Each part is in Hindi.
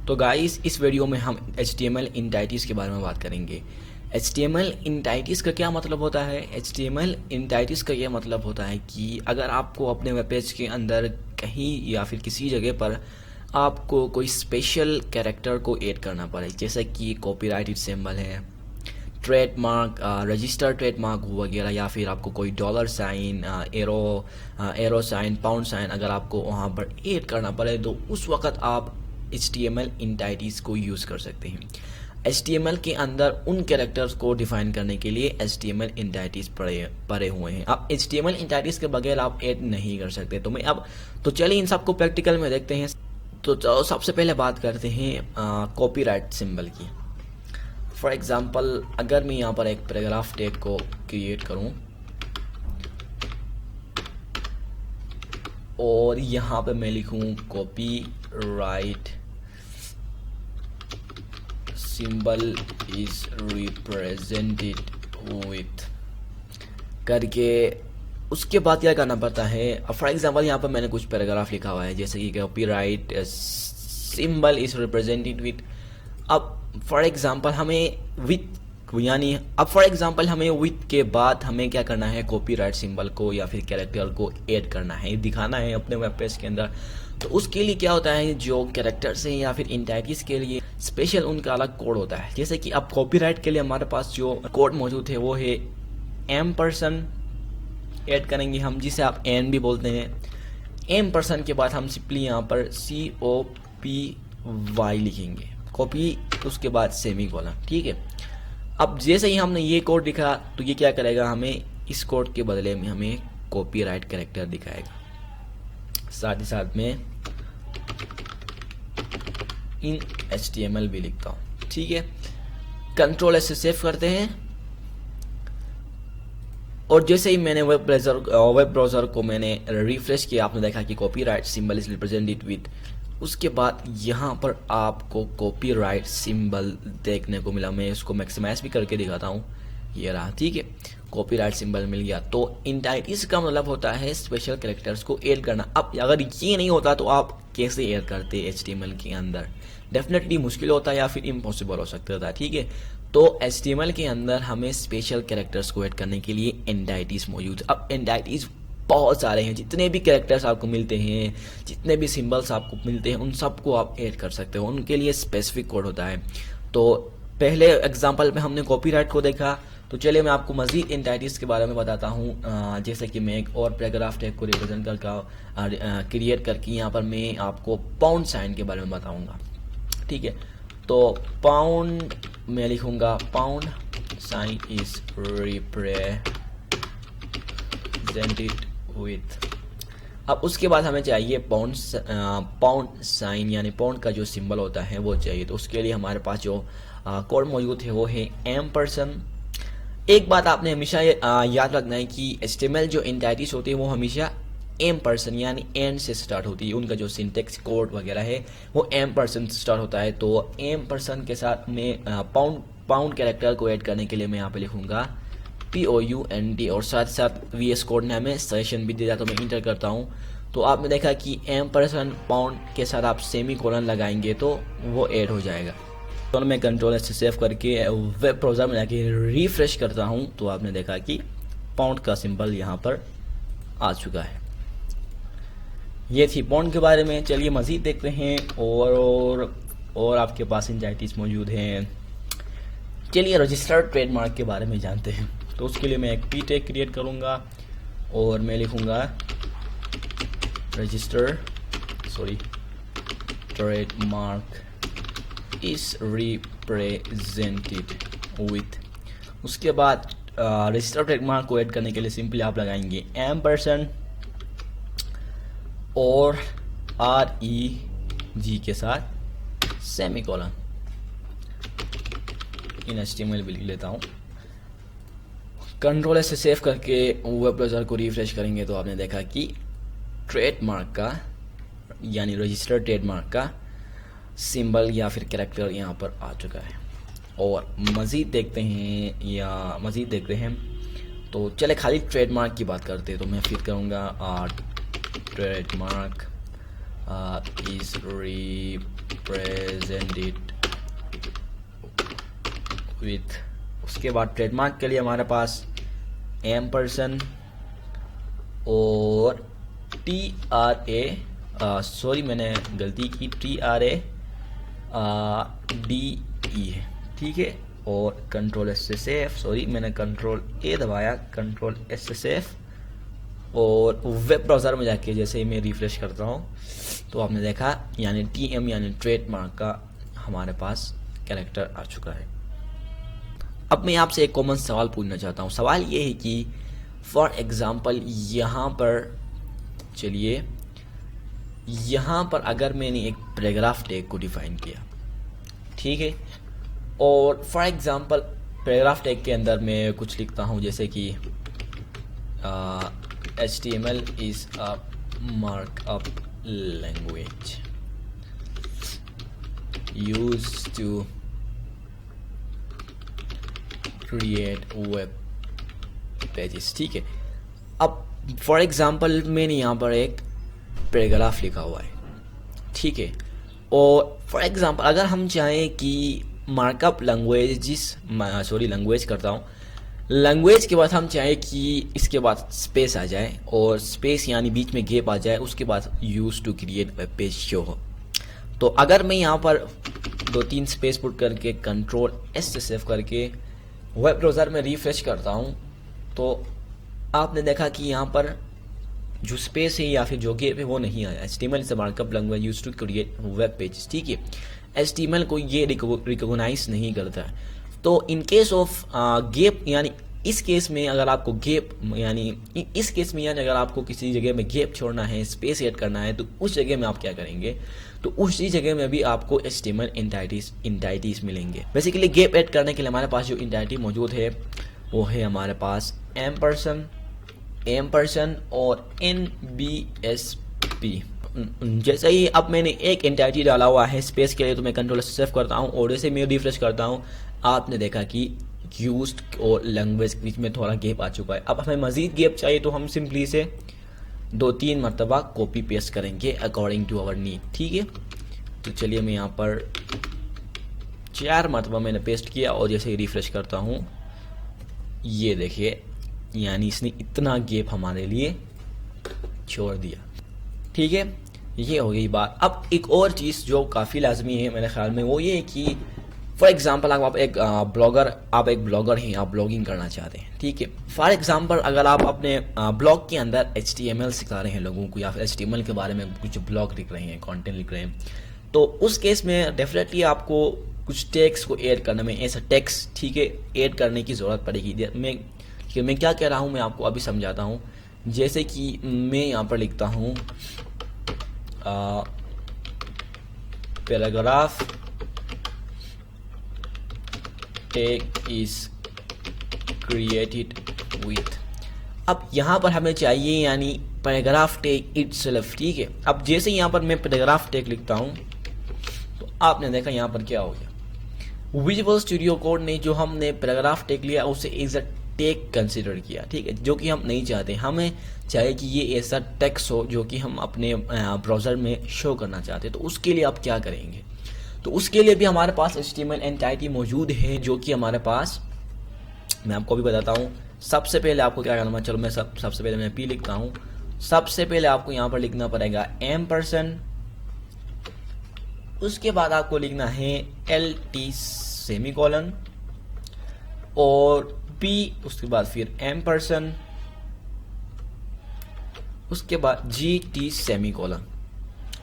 तो गाइस इस वीडियो में हम HTML इंटाइटीज के बारे में बात करेंगे। HTML इंटाइटीज का क्या मतलब होता है? HTML इंटाइटीज का ये मतलब होता है कि अगर आपको अपने वेब पेज के अंदर कहीं या फिर किसी जगह पर आपको कोई स्पेशल कैरेक्टर को ऐड करना पड़े, जैसे कि कॉपीराइटेड सिंबल है, ट्रेडमार्क, रजिस्टर ट्रेडमार्क वगैरह, या फिर आपको कोई dollar sign, arrow sign, pound sign अगर आपको वहाँ पर ऐड करना पड़े तो उस वक्त आप HTML इंटाइटीज को यूज़ कर सकते हैं। HTML के अंदर उन कैरेक्टर्स को डिफाइन करने के लिए HTML इंटाइटीज पड़े हुए हैं। अब HTML इंटाइटीज के बगैर आप ऐड नहीं कर सकते। तो चलिए इन सबको प्रैक्टिकल में देखते हैं। तो सबसे पहले बात करते हैं कॉपीराइट सिंबल की। फॉर एग्जांपल अगर मैं यहाँ पर एक पैराग्राफ टैग को क्रिएट करूँ और यहाँ पे मैं लिखूँ copyright symbol is represented with करके, उसके बाद क्या करना पड़ता है। फॉर एग्जांपल यहाँ पर मैंने कुछ पैराग्राफ लिखा हुआ है, जैसे कि copyright symbol is represented with. अब फॉर एग्जांपल हमें विथ के बाद हमें क्या करना है, कॉपीराइट सिंबल को या फिर कैरेक्टर को ऐड करना है, दिखाना है अपने वेब पेज के अंदर। तो उसके लिए क्या होता है, जो कैरेक्टर्स हैं या फिर इंटाइटीज के लिए स्पेशल उनका अलग कोड होता है। जैसे कि अब कॉपीराइट के लिए हमारे पास जो कोड मौजूद है वो है M% ऐड करेंगे हम, जिसे आप एन भी बोलते हैं। M% के बाद हम सिंपली यहाँ पर COPY लिखेंगे, कॉपी, उसके बाद सेमीकोलन। ठीक है। अब जैसे ही हमने ये कोड लिखा तो ये क्या करेगा, हमें इस कोड के बदले में हमें कॉपीराइट कैरेक्टर दिखाएगा। साथ ही साथ में इन HTML भी लिखता हूँ। ठीक है। कंट्रोल से सेव करते हैं और जैसे ही मैंने वेब ब्राउज़र को मैंने रिफ्रेश किया, आपने देखा कि copyright symbol is represented with. उसके बाद यहाँ पर आपको कॉपीराइट सिंबल देखने को मिला। मैं इसको मैक्सिमाइज भी करके दिखाता हूँ, ये रहा। ठीक है, कॉपीराइट सिंबल मिल गया। तो इंटाइटीज का मतलब होता है स्पेशल कैरेक्टर्स को ऐड करना। अब अगर ये नहीं होता तो आप कैसे ऐड करते HTML के अंदर? डेफिनेटली मुश्किल होता है या फिर इम्पॉसिबल हो सकता था। ठीक है। तो HTML के अंदर हमें स्पेशल कैरेक्टर्स को ऐड करने के लिए एंटाइटीज मौजूद। अब एंटाइटीज बहुत सारे हैं, जितने भी कैरेक्टर्स आपको मिलते हैं, जितने भी सिंबल्स आपको मिलते हैं, उन सबको आप ऐड कर सकते हो। उनके लिए स्पेसिफिक कोड होता है। तो पहले एग्जांपल में हमने कॉपीराइट को देखा, तो चलिए मैं आपको मजीद एंटाइटीज के बारे में बताता हूँ। जैसे कि मैं एक और पैराग्राफ टैग को रिप्रेजेंट करके क्रिएट करके यहाँ पर मैं आपको पाउंड साइन के बारे में बताऊँगा। ठीक है। तो पाउंड मैं लिखूँगा, pound sign is represented with. अब उसके बाद हमें चाहिए पाउंड साइन, यानी पाउंड का जो सिंबल होता है वो चाहिए। तो उसके लिए हमारे पास जो कोड मौजूद है वो है M%। एक बात आपने हमेशा याद रखना है कि HTML जो एंटाइटीज होती है वो हमेशा M% यानी एंड से स्टार्ट होती है। उनका जो सिंटेक्स कोड वगैरह है वो M% से स्टार्ट होता है। तो M% के साथ में पाउंड कैरेक्टर को ऐड करने के लिए मैं यहाँ पे लिखूँगा POUND, और साथ साथ VS कोड ने हमें सजेशन भी दिया, तो मैं इंटर करता हूँ। तो आपने देखा कि M% पाउंड के साथ आप सेमीकोलन लगाएंगे तो वो ऐड हो जाएगा। तो मैं कंट्रोल से सेव करके वेब ब्राउज़र में जाके रिफ्रेश करता हूँ, तो आपने देखा कि पाउंड का सिंबल यहाँ पर आ चुका है। ये थी पाउंड के बारे में। चलिए मज़ीद देखते हैं और आपके पास एंटाइटीज मौजूद हैं। चलिए रजिस्टर्ड ट्रेडमार्क के बारे में जानते हैं। तो उसके लिए मैं एक P टैग क्रिएट करूँगा और मैं लिखूँगा ट्रेडमार्क इज रिप्रेजेंटेड विथ। उसके बाद रजिस्टर्ड ट्रेडमार्क को ऐड करने के लिए सिंपली आप लगाएंगे M% और REG के साथ सेमीकोलन। इन HTML भी लिख लेता हूँ। कंट्रोल से सेव करके वेब ब्राउज़र को रिफ्रेश करेंगे तो आपने देखा कि ट्रेडमार्क का यानी रजिस्टर्ड ट्रेडमार्क का सिंबल या फिर कैरेक्टर यहाँ पर आ चुका है। और मज़ीद देखते हैं तो चले खाली ट्रेडमार्क की बात करते हैं। तो मैं फिर करूँगा trademark is present it with, उसके बाद ट्रेडमार्क के लिए हमारे पास एम्परसेंड और TRA, सॉरी मैंने गलती की, TRADE है, ठीक है, और कंट्रोल S से सेफ, सॉरी मैंने कंट्रोल A दबाया, कंट्रोल S से सेफ, और वेब ब्राउज़र में जाके जैसे ही मैं रिफ्रेश करता हूँ तो आपने देखा यानी TM यानी ट्रेडमार्क का हमारे पास कैरेक्टर आ चुका है। अब मैं आपसे एक कॉमन सवाल पूछना चाहता हूँ। सवाल ये है कि फॉर एग्ज़ाम्पल यहाँ पर, चलिए यहाँ पर अगर मैंने एक पैराग्राफ टैग को डिफाइन किया, ठीक है, और फॉर एग्ज़ाम्पल पैराग्राफ टैग के अंदर मैं कुछ लिखता हूँ जैसे कि HTML is a markup language used to create web pages, ठीक है। अब फॉर एग्जाम्पल मैंने यहाँ पर एक पैराग्राफ लिखा हुआ है, ठीक है, और फॉर एग्जाम्पल अगर हम चाहें कि मार्कअप लैंग्वेज करता हूँ, लैंग्वेज के बाद हम चाहें कि इसके बाद स्पेस आ जाए और स्पेस यानी बीच में गैप आ जाए, उसके बाद use to create web page show हो। तो अगर मैं यहाँ पर 2-3 स्पेस पुट करके कंट्रोल S से सेव करके वेब ब्राउज़र में रिफ्रेश करता हूँ तो आपने देखा कि यहाँ पर जो स्पेस है या फिर जो गैप है वो नहीं आया। HTML is a markup language used to create web pages, ठीक है। HTML को ये रिकॉग्नाइज नहीं करता है। तो इन केस ऑफ गैप यानी इस केस में अगर आपको गैप यानी इस केस में यानी अगर आपको किसी जगह में गैप छोड़ना है, स्पेस ऐड करना है, तो उस जगह में आप क्या करेंगे, तो उसी जगह में भी आपको HTML इंटाइटीज मिलेंगे। बेसिकली गैप ऐड करने के लिए हमारे पास जो इंटाइटी मौजूद है वो है हमारे पास एम्परसन और NBSP। जैसे ही अब मैंने एक इंटाइटी डाला हुआ है स्पेस के लिए तो मैं कंट्रोल सेव करता हूँ और जैसे मैं रिफ्रेश करता हूँ आपने देखा कि यूज्ड और लैंग्वेज के बीच में थोड़ा गैप आ चुका है। अब हमें मजीद गैप चाहिए तो हम सिंपली से 2-3 मरतबा कॉपी पेस्ट करेंगे अकॉर्डिंग टू आवर नीड, ठीक है। तो चलिए मैं यहाँ पर 4 मरतबा मैंने पेस्ट किया और जैसे ही रिफ्रेश करता हूँ ये देखिए यानी इसने इतना गैप हमारे लिए छोड़ दिया, ठीक है। ये हो गई बात। अब एक और चीज़ जो काफ़ी लाजमी है मेरे ख्याल में वो ये है कि फॉर एग्जाम्पल आप एक ब्लॉगर हैं, आप ब्लॉगिंग करना चाहते हैं, ठीक है। फॉर एग्जाम्पल अगर आप अपने ब्लॉग के अंदर HTML सिखा रहे हैं लोगों को या फिर HTML के बारे में कुछ ब्लॉग लिख रहे हैं, कंटेंट लिख रहे हैं, तो उस केस में डेफिनेटली आपको कुछ टेक्स्ट को ऐड करने में ऐसा टेक्स्ट, ठीक है, ऐड करने की ज़रूरत पड़ेगी। मैं क्या कह रहा हूँ मैं आपको अभी समझाता हूँ। जैसे कि मैं यहाँ पर लिखता हूँ paragraph tag is created with. अब यहाँ पर हमें चाहिए यानी पैराग्राफ टैग इटसेल्फ, ठीक है। अब जैसे यहाँ पर मैं पैराग्राफ टैग लिखता हूँ तो आपने देखा यहाँ पर क्या हो गया, विजुअल स्टूडियो कोड ने जो हमने पैराग्राफ टैग लिया उसे एज अ टैग कंसिडर किया, ठीक है, जो कि हम नहीं चाहते। हमें चाहिए कि ये ऐसा टेक्स्ट हो जो कि हम अपने ब्राउज़र में शो करना चाहते हैं। तो उसके लिए आप क्या करेंगे, तो उसके लिए भी हमारे पास HTML एंटाइटी मौजूद है जो कि हमारे पास, मैं आपको भी बताता हूँ। सबसे पहले आपको क्या करना है, चलो मैं सबसे पहले मैं P लिखता हूँ। सबसे पहले आपको यहाँ पर लिखना पड़ेगा एम्परसन, उसके बाद आपको लिखना है LT सेमीकोलन और P, उसके बाद फिर एम्परसन, उसके बाद GT सेमीकोलन।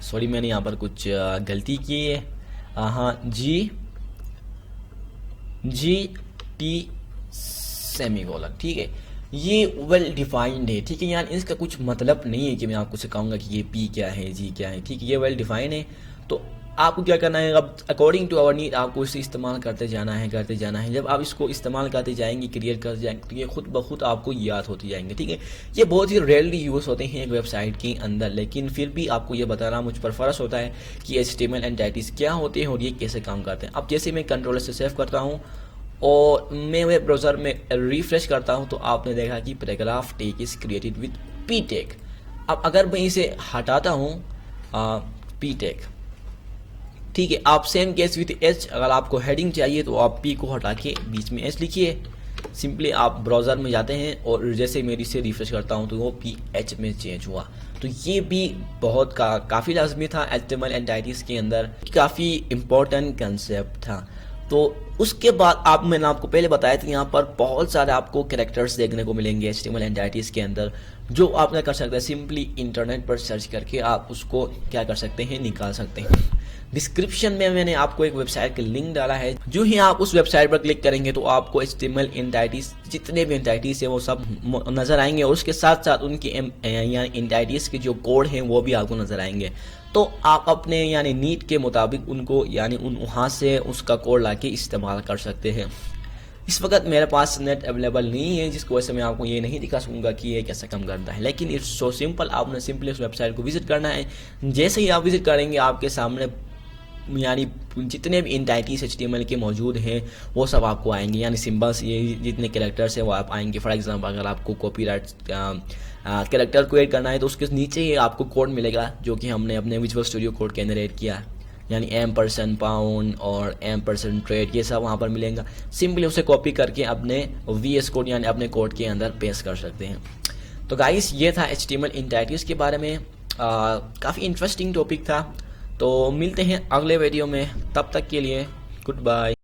सॉरी मैंने यहाँ पर कुछ गलती की है, हाँ GT सेमीकोलन, ठीक है। ये वेल डिफाइंड है, ठीक है। यानी इसका कुछ मतलब नहीं है कि मैं आपको सिखाऊंगा कि ये P क्या है, G क्या है, ठीक है। ये वेल डिफाइंड है। तो आपको क्या करना है, अब अकॉर्डिंग टू आवर नीड आपको इसे इस्तेमाल करते जाना है। जब आप इसको इस्तेमाल करते जाएंगे, क्रिएट करते जाएंगे, तो ये खुद ब खुद आपको याद होते जाएंगे, ठीक है। ये बहुत ही रेयरली यूज़ होते हैं एक वेबसाइट के अंदर, लेकिन फिर भी आपको ये बताना मुझ पर फ़र्ज होता है कि HTML एंटाइटीज़ क्या होते हैं और ये कैसे काम करते हैं। अब जैसे मैं कंट्रोल से सेव करता हूँ और मैं वेब ब्राउज़र में रिफ्रेश करता हूँ तो आपने देखा कि paragraph tag is created with P tag. अब अगर मैं इसे हटाता हूँ P टैग, ठीक है। आप सेम केस विथ एच, अगर आपको हेडिंग चाहिए तो आप पी को हटा के बीच में एच लिखिए। सिंपली आप ब्राउज़र में जाते हैं और जैसे मेरी से रिफ्रेश करता हूँ तो वो पी एच में चेंज हुआ। तो ये भी बहुत काफ़ी लाजमी था HTML एंटिटीज़ के अंदर, काफ़ी इम्पोर्टेंट कंसेप्ट था। तो उसके बाद मैंने आपको पहले बताया था, यहाँ पर बहुत सारे आपको कैरेक्टर्स देखने को मिलेंगे HTML एंटिटीज़ के अंदर, जो आप क्या कर सकते हैं, सिंपली इंटरनेट पर सर्च करके आप उसको क्या कर सकते हैं, निकाल सकते हैं। डिस्क्रिप्शन में मैंने आपको एक वेबसाइट का लिंक डाला है, जो ही आप उस वेबसाइट पर क्लिक करेंगे तो आपको HTML एंटिटीज़ जितने भी एंटिटीज़ है वो सब नज़र आएंगे, और उसके साथ साथ उनकी एंटिटीज़ के जो कोड हैं वो भी आपको नज़र आएंगे। तो आप अपने यानी नीड के मुताबिक उनको यानी वहाँ से उसका कोड ला के इस्तेमाल कर सकते हैं। इस वक्त मेरे पास नेट अवेलेबल नहीं है, जिसकी वजह से मैं आपको ये नहीं दिखा सकूँगा कि ये कैसे काम करता है, लेकिन इट्स सो सिंपल। आपने सिंपली उस वेबसाइट को विजिट करना है। जैसे ही आप विजिट करेंगे आपके सामने यानी जितने भी एंटिटीज़ HTML के मौजूद हैं वो सब आपको आएंगे, यानी सिंबल्स, ये जितने कैरेक्टर्स हैं वो आप आएंगे। फॉर एग्जांपल अगर आपको कॉपीराइट कैरेक्टर क्रिएट करना है तो उसके नीचे ही आपको कोड मिलेगा, जो कि हमने अपने विजुअल स्टूडियो कोड के अंदर ऐड किया, यानी $% और $trade ये सब वहाँ पर मिलेगा। सिंपली उसे कॉपी करके अपने VS कोड यानी अपने कोड के अंदर पेस्ट कर सकते हैं। तो गाइस ये था HTML एंटिटीज़ के बारे में, काफ़ी इंटरेस्टिंग टॉपिक था। तो मिलते हैं अगले वीडियो में, तब तक के लिए गुड बाय।